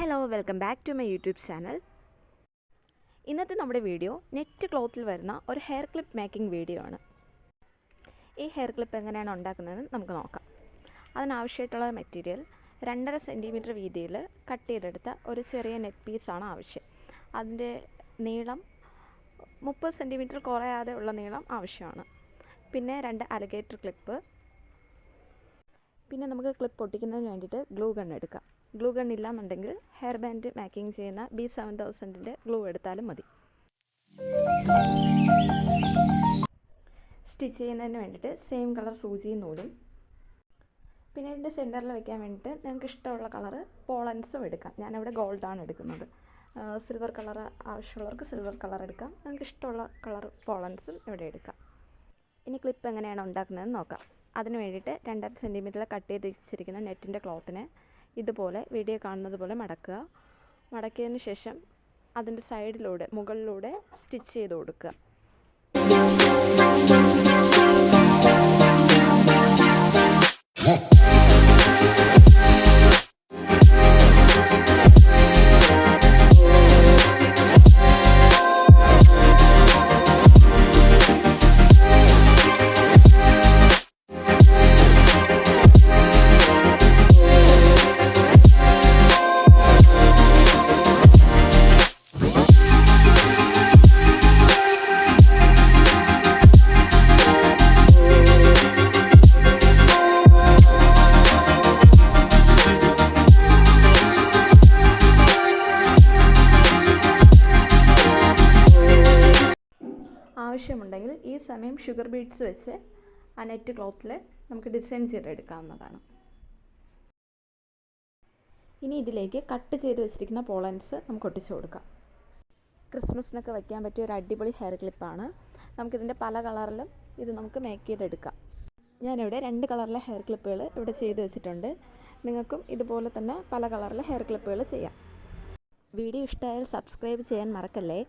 Hello welcome back to my YouTube channel. ഇന്നത്തെ നമ്മുടെ video net ക്ലോത്തിൽ വരുന്ന ഒരു ഹെയർ ക്ലിപ്പ് മേക്കിംഗ് വീഡിയോ ആണ്. ഈ ഹെയർ ക്ലിപ്പ് എങ്ങനെയാണ് ഉണ്ടാക്കുന്നതെന്ന് നമുക്ക് നോക്കാം. അതിനാവശ്യമായിട്ടുള്ള മെറ്റീരിയൽ 2.5 സെൻറ്റിമീറ്റർ വീതിയിൽ കട്ട് ചെയ്തെടുത്ത ഒരു ചെറിയ നെറ്റ് പീസാണ് ആവശ്യം. അതിൻ്റെ നീളം 30 സെൻറ്റിമീറ്റർ കുറയാതെ ഉള്ള നീളം ആവശ്യമാണ്. പിന്നെ 2 അലിഗേറ്റർ ക്ലിപ്പ്. പിന്നെ നമുക്ക് ക്ലിപ്പ് ഒട്ടിക്കുന്നതിന് വേണ്ടിയിട്ട് ഗ്ലൂ ഗൺ എടുക്കാം. ഗ്ലൂ ഗൺ ഇല്ലാന്നുണ്ടെങ്കിൽ ഹെയർ ബാൻഡ് മേക്കിംഗ് ചെയ്യുന്ന B7000ൻ്റെ ഗ്ലൂ എടുത്താലും മതി. സ്റ്റിച്ച് ചെയ്യുന്നതിന് വേണ്ടിയിട്ട് സെയിം കളർ സൂചിയും നൂലും. പിന്നെ ഇതിൻ്റെ സെൻറ്ററിൽ വയ്ക്കാൻ വേണ്ടിയിട്ട് നിങ്ങൾക്ക് ഇഷ്ടമുള്ള കളറ് പോളൻസും എടുക്കാം. ഞാനിവിടെ ഗോൾഡാണ് എടുക്കുന്നത്. സിൽവർ കളർ ആവശ്യമുള്ളവർക്ക് സിൽവർ കളർ എടുക്കാം. നിങ്ങൾക്ക് ഇഷ്ടമുള്ള കളർ പോളൻസും ഇവിടെ എടുക്കാം. ഇനി ക്ലിപ്പ് എങ്ങനെയാണ് ഉണ്ടാക്കുന്നതെന്ന് നോക്കാം. അതിന് വേണ്ടിയിട്ട് 2.5 സെൻറ്റിമീറ്ററിൽ കട്ട് ചെയ്ത് വെച്ചിരിക്കുന്ന നെറ്റിൻ്റെ ക്ലോത്തിനെ ഇതുപോലെ വീഡിയോ കാണുന്നത് പോലെ മടക്കിയതിന് ശേഷം അതിൻ്റെ സൈഡിലൂടെ മുകളിലൂടെ സ്റ്റിച്ച് ചെയ്ത് കൊടുക്കുക. ആവശ്യമുണ്ടെങ്കിൽ ഈ സമയം ഷുഗർ ബീഡ്സ് വെച്ച് ആ നെറ്റ് ക്ലോത്തിൽ നമുക്ക് ഡിസൈൻ ചെയ്തെടുക്കാവുന്നതാണ്. ഇനി ഇതിലേക്ക് കട്ട് ചെയ്ത് വെച്ചിരിക്കുന്ന പോളൻസ് നമുക്ക് ഒട്ടിച്ചു കൊടുക്കാം. ക്രിസ്മസിനൊക്കെ വയ്ക്കാൻ പറ്റിയ ഒരു അടിപൊളി ഹെയർ ക്ലിപ്പാണ്. നമുക്കിതിൻ്റെ പല കളറിലും ഇത് നമുക്ക് മേക്ക് ചെയ്തെടുക്കാം. ഞാനിവിടെ 2 കളറിലെ ഹെയർ ക്ലിപ്പുകൾ ഇവിടെ ചെയ്ത് വെച്ചിട്ടുണ്ട്. നിങ്ങൾക്കും ഇതുപോലെ തന്നെ പല കളറിലെ ഹെയർ ക്ലിപ്പുകൾ ചെയ്യാം. വീഡിയോ ഇഷ്ടമായാൽ സബ്സ്ക്രൈബ് ചെയ്യാൻ മറക്കല്ലേ.